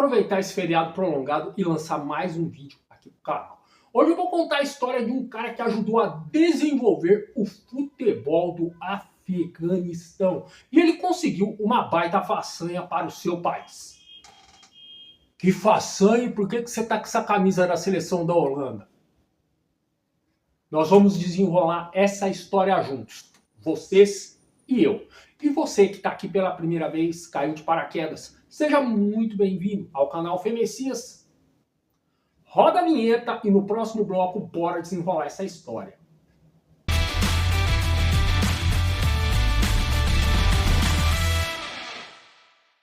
aproveitar esse feriado prolongado e lançar mais um vídeo aqui no canal. Hoje eu vou contar a história de um cara que ajudou a desenvolver o futebol do Afeganistão. E ele conseguiu uma baita façanha para o seu país. Que façanha? E por que você está com essa camisa da seleção da Holanda? Nós vamos desenrolar essa história juntos. Vocês e eu. E você que está aqui pela primeira vez, caiu de paraquedas, seja muito bem-vindo ao canal Femessias. Roda a vinheta e no próximo bloco bora desenrolar essa história.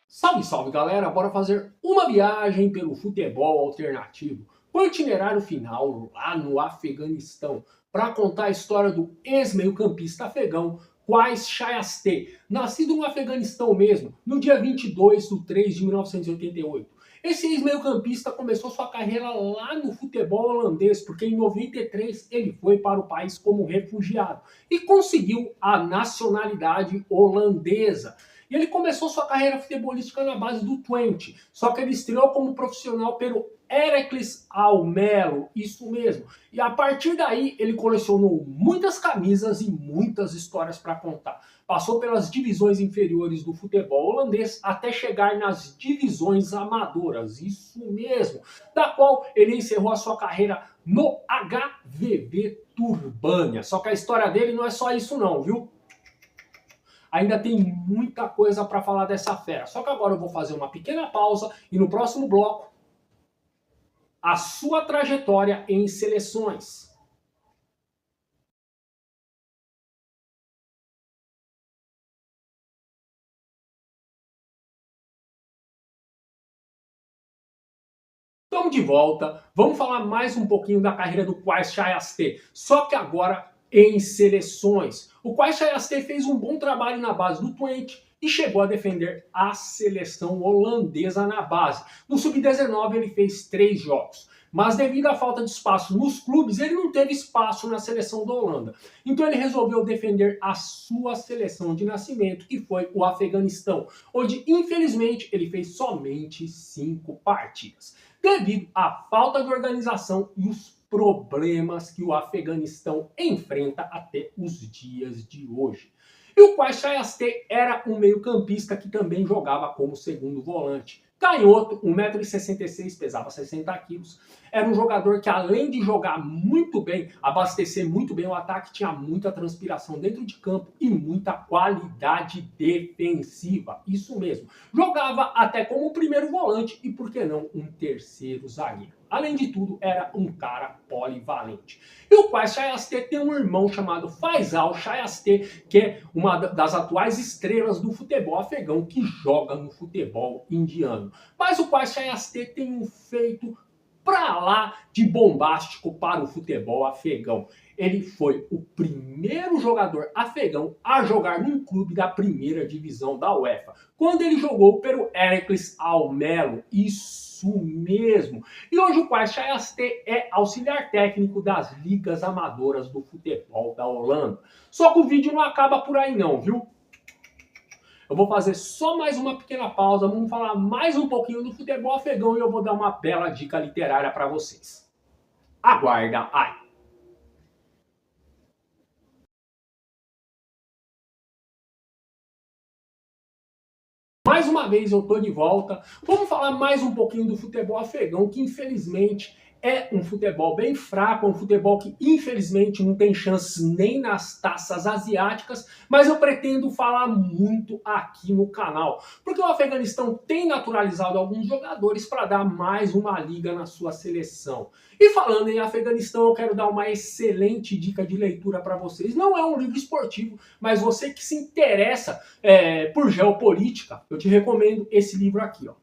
Salve, salve galera, bora fazer uma viagem pelo futebol alternativo, com o itinerário final lá no Afeganistão, para contar a história do ex-meio-campista afegão Qais Shayasteh, nascido no Afeganistão mesmo, no dia 22 de 3 de 1988. Esse ex-meio-campista começou sua carreira lá no futebol holandês, porque em 93 ele foi para o país como refugiado e conseguiu a nacionalidade holandesa. E ele começou sua carreira futebolística na base do Twente, só que ele estreou como profissional pelo Heracles Almelo, isso mesmo. E a partir daí ele colecionou muitas camisas e muitas histórias para contar. Passou pelas divisões inferiores do futebol holandês até chegar nas divisões amadoras, isso mesmo, da qual ele encerrou a sua carreira no HVV Turbânia. Só que a história dele não é só isso não, viu? Ainda tem muita coisa para falar dessa fera. Só que agora eu vou fazer uma pequena pausa e no próximo bloco, a sua trajetória em seleções. Estamos de volta. Vamos falar mais um pouquinho da carreira do Qais Shayasteh. Só que agora em seleções. O Qais Shayasteh fez um bom trabalho na base do Twente e chegou a defender a seleção holandesa na base. No Sub-19 ele fez 3 jogos, mas devido à falta de espaço nos clubes, ele não teve espaço na seleção da Holanda. Então ele resolveu defender a sua seleção de nascimento, que foi o Afeganistão, onde infelizmente ele fez somente 5 partidas, devido à falta de organização e os problemas que o Afeganistão enfrenta até os dias de hoje. E o Qais Shayasteh era um meio-campista que também jogava como segundo volante. Canhoto, 1,66 m, pesava 60 kg. Era um jogador que, além de jogar muito bem, abastecer muito bem o ataque, tinha muita transpiração dentro de campo e muita qualidade defensiva. Isso mesmo. Jogava até como primeiro volante e, por que não, um terceiro zagueiro. Além de tudo, era um cara polivalente. E o Qais Shayasteh tem um irmão chamado Faisal Shayasteh, que é uma das atuais estrelas do futebol afegão, que joga no futebol indiano. Mas o Qais Shayasteh tem um feito pra lá de bombástico para o futebol afegão. Ele foi o primeiro jogador afegão a jogar num clube da primeira divisão da UEFA, quando ele jogou pelo Heracles Almelo, isso mesmo. E hoje o Qais Shayasteh é auxiliar técnico das ligas amadoras do futebol da Holanda. Só que o vídeo não acaba por aí não, viu? Eu vou fazer só mais uma pequena pausa, vamos falar mais um pouquinho do futebol afegão e eu vou dar uma bela dica literária para vocês. Aguarda aí. Mais uma vez eu tô de volta. Vamos falar mais um pouquinho do futebol afegão, que infelizmente é um futebol bem fraco, um futebol que infelizmente não tem chances nem nas taças asiáticas, mas eu pretendo falar muito aqui no canal, porque o Afeganistão tem naturalizado alguns jogadores para dar mais uma liga na sua seleção. E falando em Afeganistão, eu quero dar uma excelente dica de leitura para vocês. Não é um livro esportivo, mas você que se interessa por geopolítica, eu te recomendo esse livro aqui, ó.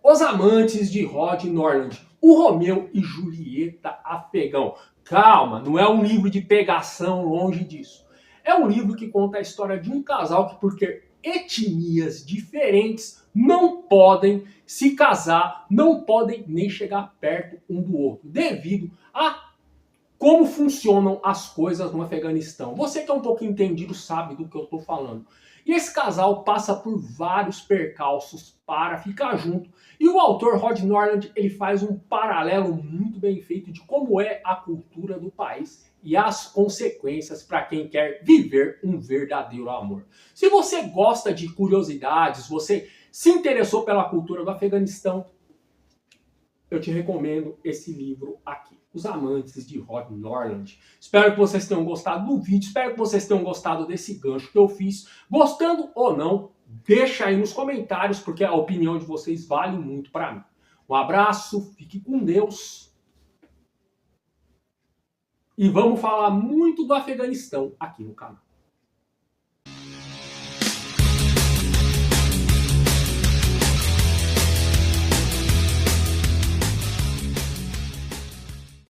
Os Amantes de Rod Norland, o Romeu e Julieta afegão. Calma, não é um livro de pegação, longe disso. É um livro que conta a história de um casal que, por ter etnias diferentes, não podem se casar, não podem nem chegar perto um do outro, devido a como funcionam as coisas no Afeganistão. Você que é um pouco entendido sabe do que eu estou falando. E esse casal passa por vários percalços para ficar junto. E o autor Rod Norland ele faz um paralelo muito bem feito de como é a cultura do país e as consequências para quem quer viver um verdadeiro amor. Se você gosta de curiosidades, você se interessou pela cultura do Afeganistão, eu te recomendo esse livro aqui, Os Amantes de Rod Norland. Espero que vocês tenham gostado do vídeo, espero que vocês tenham gostado desse gancho que eu fiz. Gostando ou não, deixa aí nos comentários, porque a opinião de vocês vale muito para mim. Um abraço, fique com Deus. E vamos falar muito do Afeganistão aqui no canal.